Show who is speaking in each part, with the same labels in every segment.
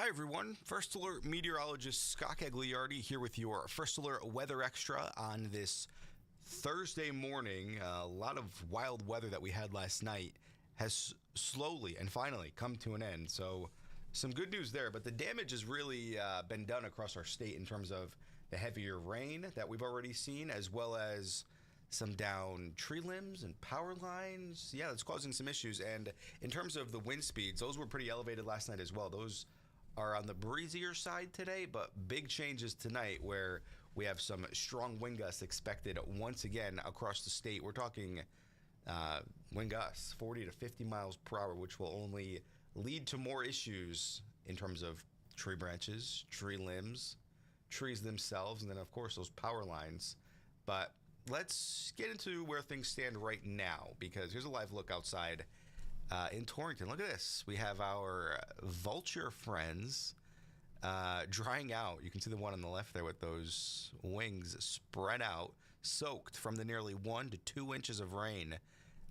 Speaker 1: Hi, everyone. First Alert Meteorologist Scott Gagliardi here with your First Alert Weather Extra on this Thursday morning. A lot of wild weather that we had last night has slowly and finally come to an end. So some good news there, but the damage has really been done across our state in terms of the heavier rain that we've already seen, as well as some down tree limbs and power lines. Yeah, it's causing some issues. And in terms of the wind speeds, those were pretty elevated last night as well. Those are on the breezier side today, but big changes tonight where we have some strong wind gusts expected once again across the state. We're talking wind gusts 40 to 50 miles per hour, which will only lead to more issues in terms of tree branches, tree limbs, trees themselves, and then of course those power lines. But let's get into where things stand right now, because here's a live look outside in Torrington. Look at this. We have our vulture friends drying out. You can see the one on the left there with those wings spread out, soaked from the nearly 1 to 2 inches of rain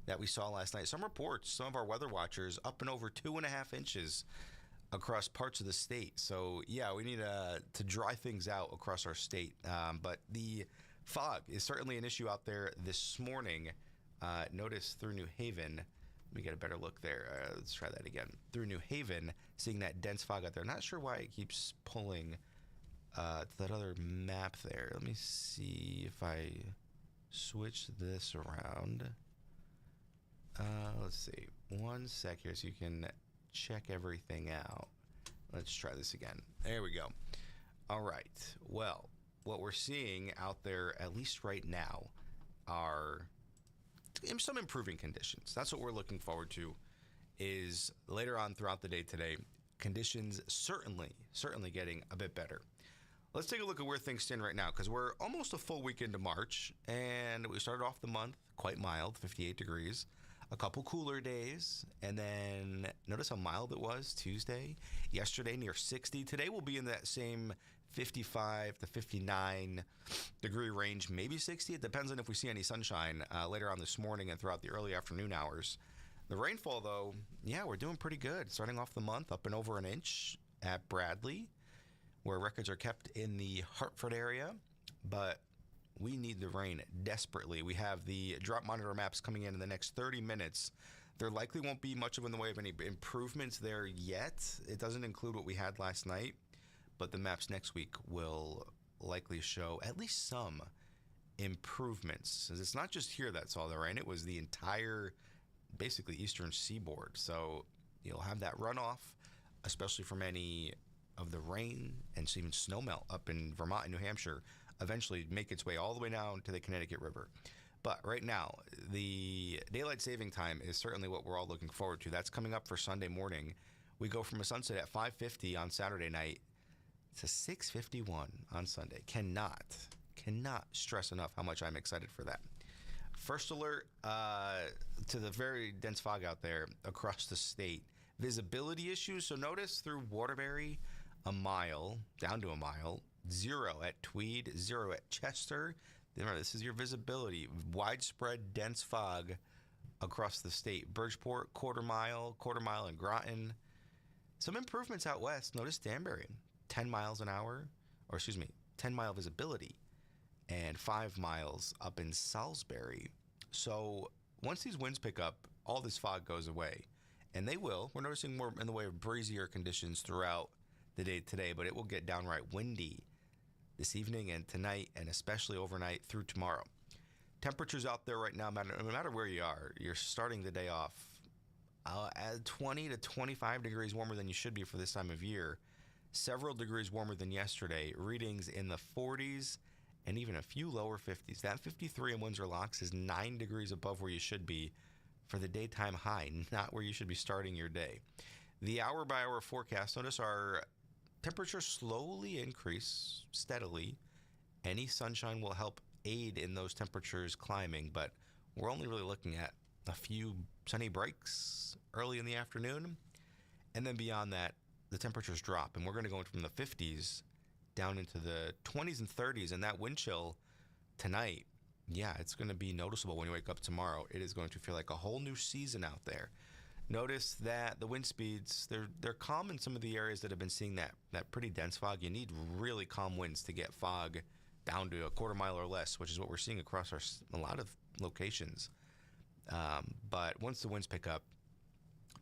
Speaker 1: that we saw last night. Some reports, some of our weather watchers, up and over 2.5 inches across parts of the state. So yeah, we need to dry things out across our state. But the fog is certainly an issue out there this morning. Notice through New Haven. Let me get a better look there. Let's try that again. Through New Haven, seeing that dense fog out there. Not sure why it keeps pulling to that other map there. Let me see if I switch this around. Let's see. One sec here so you can check everything out. Let's try this again. There we go. All right. Well, what we're seeing out there, at least right now, are some improving conditions. That's what we're looking forward to, is later on throughout the day today, conditions certainly getting a bit better. Let's take a look at where things stand right now, because we're almost a full week into March, and we started off the month quite mild, 58 degrees, a couple cooler days, and then notice how mild it was Tuesday. Yesterday, near 60. Today we'll be in that same 55 to 59 degree range, maybe 60. It depends on if we see any sunshine later on this morning and throughout the early afternoon hours. The rainfall, though, yeah, we're doing pretty good. Starting off the month, up and over an inch at Bradley, where records are kept in the Hartford area, but we need the rain desperately. We have the drought monitor maps coming in the next 30 minutes. There likely won't be much of in the way of any improvements there yet. It doesn't include what we had last night, but the maps next week will likely show at least some improvements. It's not just here that saw the rain. It was the entire, basically, eastern seaboard. So you'll have that runoff, especially from any of the rain and even snow melt up in Vermont and New Hampshire, eventually make its way all the way down to the Connecticut River. But right now, the daylight saving time is certainly what we're all looking forward to. That's coming up for Sunday morning. We go from a sunset at 5:50 on Saturday night to 6:51 on Sunday. Cannot stress enough how much I'm excited for that. First alert to the very dense fog out there across the state. Visibility issues. So notice through Waterbury, a mile, down to a mile, 0 at Tweed, 0 at Chester. Remember, this is your visibility. Widespread dense fog across the state. Bridgeport, quarter mile in Groton. Some improvements out west. Notice Danbury, 10 miles an hour, 10 mile visibility, and 5 miles up in Salisbury. So once these winds pick up, all this fog goes away. And they will. We're noticing more in the way of breezier conditions throughout the day today, but it will get downright windy this evening and tonight, and especially overnight through tomorrow. Temperatures out there right now, no matter where you are, you're starting the day off at 20 to 25 degrees warmer than you should be for this time of year. Several degrees warmer than yesterday. Readings in the 40s and even a few lower 50s. That 53 in Windsor Locks is 9 degrees above where you should be for the daytime high, not where you should be starting your day. The hour-by-hour forecast, notice our temperatures slowly increase steadily. Any sunshine will help aid in those temperatures climbing, but we're only really looking at a few sunny breaks early in the afternoon. And then beyond that, the temperatures drop, and we're going to go from the 50s down into the 20s and 30s. And that wind chill tonight, yeah, it's going to be noticeable when you wake up tomorrow. It is going to feel like a whole new season out there. Notice that the wind speeds, they're calm in some of the areas that have been seeing that pretty dense fog. You need really calm winds to get fog down to a quarter mile or less, which is what we're seeing across a lot of locations. But once the winds pick up,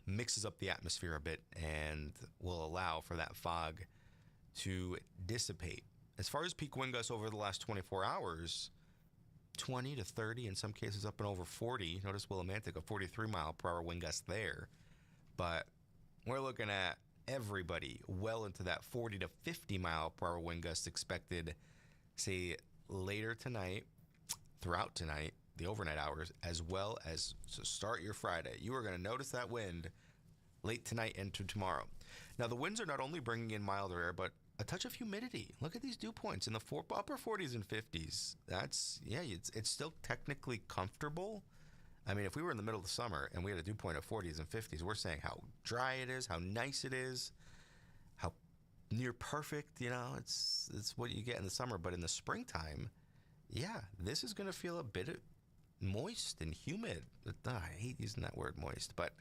Speaker 1: mixes up the atmosphere a bit and will allow for that fog to dissipate. As far as peak wind gusts over the last 24 hours, 20 to 30, in some cases up and over 40. Notice Willimantic, a 43 mile per hour wind gust there. But we're looking at everybody well into that 40 to 50 mile per hour wind gust expected, say, later tonight, throughout tonight, the overnight hours, as well as to start your Friday. You are going to notice that wind late tonight into tomorrow. Now, the winds are not only bringing in milder air, but a touch of humidity. Look at these dew points in the upper 40s and 50s. It's still technically comfortable. I mean, if we were in the middle of the summer and we had a dew point of 40s and 50s, we're saying how dry it is, how nice it is, how near perfect, it's what you get in the summer. But in the springtime, this is going to feel a bit moist and humid. I hate using that word moist, but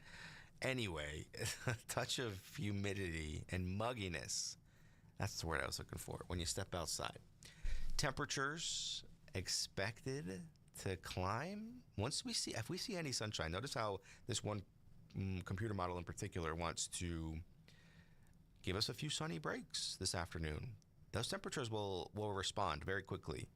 Speaker 1: anyway, a touch of humidity and mugginess. That's the word I was looking for when you step outside. Temperatures expected to climb if we see any sunshine. Notice how this one computer model in particular wants to give us a few sunny breaks this afternoon. Those temperatures will respond very quickly.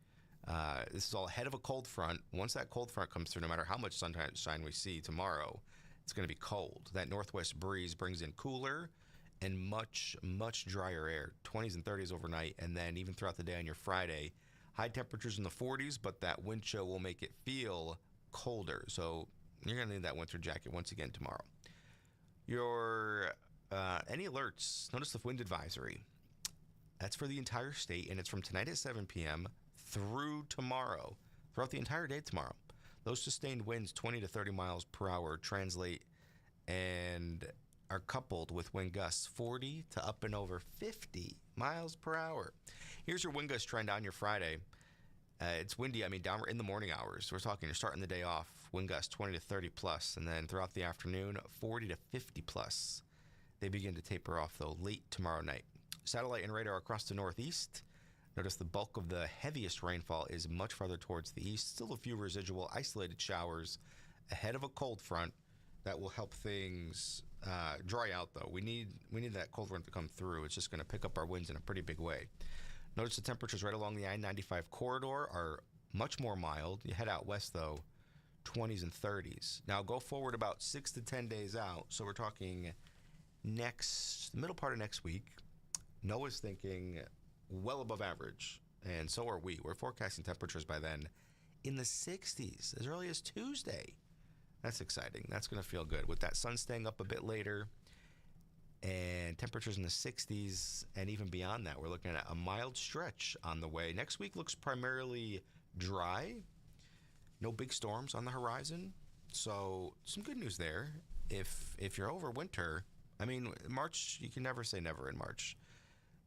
Speaker 1: This is all ahead of a cold front. Once that cold front comes through, no matter how much sunshine we see tomorrow, it's going to be cold. That northwest breeze brings in cooler and much, much drier air, 20s and 30s overnight, and then even throughout the day on your Friday, high temperatures in the 40s, but that wind chill will make it feel colder. So you're going to need that winter jacket once again tomorrow. Your any alerts, notice the wind advisory. That's for the entire state, and it's from tonight at 7 p.m. through tomorrow, throughout the entire day tomorrow. Those sustained winds, 20 to 30 miles per hour, translate and are coupled with wind gusts 40 to up and over 50 miles per hour. Here's your wind gust trend on your Friday. It's windy, down in the morning hours. We're talking, you're starting the day off, wind gusts 20 to 30 plus, and then throughout the afternoon, 40 to 50 plus. They begin to taper off, though, late tomorrow night. Satellite and radar across the northeast. Notice the bulk of the heaviest rainfall is much farther towards the east. Still a few residual isolated showers ahead of a cold front that will help things dry out, though. We need that cold front to come through. It's just going to pick up our winds in a pretty big way. Notice the temperatures right along the I-95 corridor are much more mild. You head out west, though, 20s and 30s. Now go forward about 6 to 10 days out. So we're talking middle part of next week. NOAA's thinking well above average, and so are we. We're forecasting temperatures by then in the 60s as early as Tuesday. That's exciting. That's going to feel good with that sun staying up a bit later and temperatures in the 60s, and even beyond that, we're looking at a mild stretch on the way. Next week looks primarily dry. No big storms on the horizon, so some good news there. If you're over winter, March, you can never say never in March.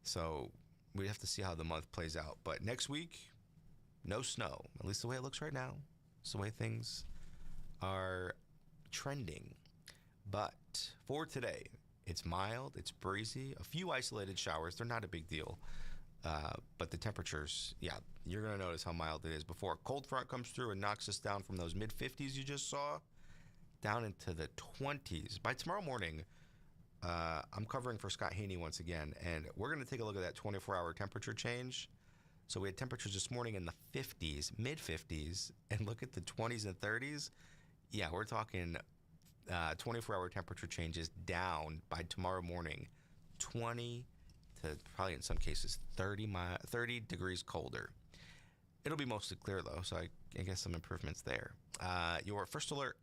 Speaker 1: So we have to see how the month plays out. But next week, no snow, at least the way it looks right now. It's the way things are trending. But for today, it's mild, it's breezy, a few isolated showers. They're not a big deal. But the temperatures, you're going to notice how mild it is before a cold front comes through and knocks us down from those mid-50s you just saw down into the 20s. By tomorrow morning, I'm covering for Scott Haney once again, and we're going to take a look at that 24-hour temperature change. So we had temperatures this morning in the 50s, mid-50s, and look at the 20s and 30s. Yeah, we're talking 24-hour temperature changes down by tomorrow morning, 20 to probably in some cases 30 degrees colder. It'll be mostly clear, though, so I guess some improvements there. Your first alert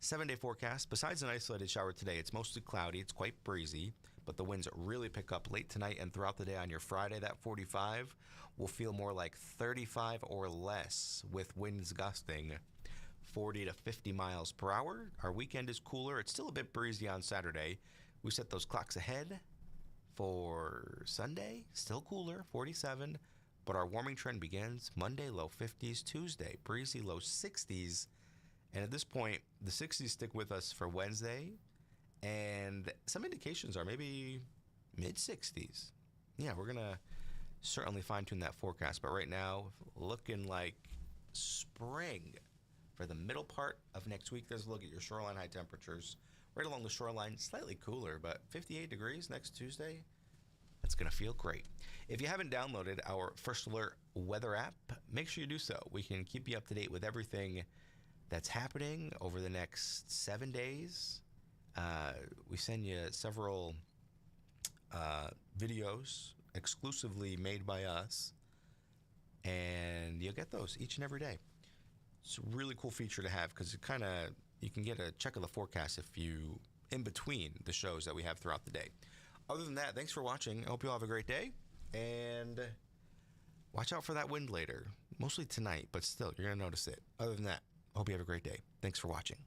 Speaker 1: 7-day forecast. Besides an isolated shower today, it's mostly cloudy. It's quite breezy, but the winds really pick up late tonight and throughout the day on your Friday. That 45 will feel more like 35 or less, with winds gusting 40 to 50 miles per hour. Our weekend is cooler. It's still a bit breezy on Saturday. We set those clocks ahead for Sunday. Still cooler, 47. But our warming trend begins Monday, low 50s. Tuesday, breezy, low 60s. And at this point, the 60s stick with us for Wednesday. And some indications are maybe mid 60s. Yeah, we're going to certainly fine tune that forecast. But right now, looking like spring for the middle part of next week. There's a look at your shoreline high temperatures. Right along the shoreline, slightly cooler, but 58 degrees next Tuesday. That's going to feel great. If you haven't downloaded our First Alert weather app, make sure you do so. We can keep you up to date with everything that's happening over the next 7 days. We send you several videos exclusively made by us, and you'll get those each and every day. It's a really cool feature to have because you can get a check of the forecast if you in between the shows that we have throughout the day. Other than that, thanks for watching. I hope you all have a great day, and watch out for that wind later. Mostly tonight, but still, you're going to notice it. Other than that, I hope you have a great day. Thanks for watching.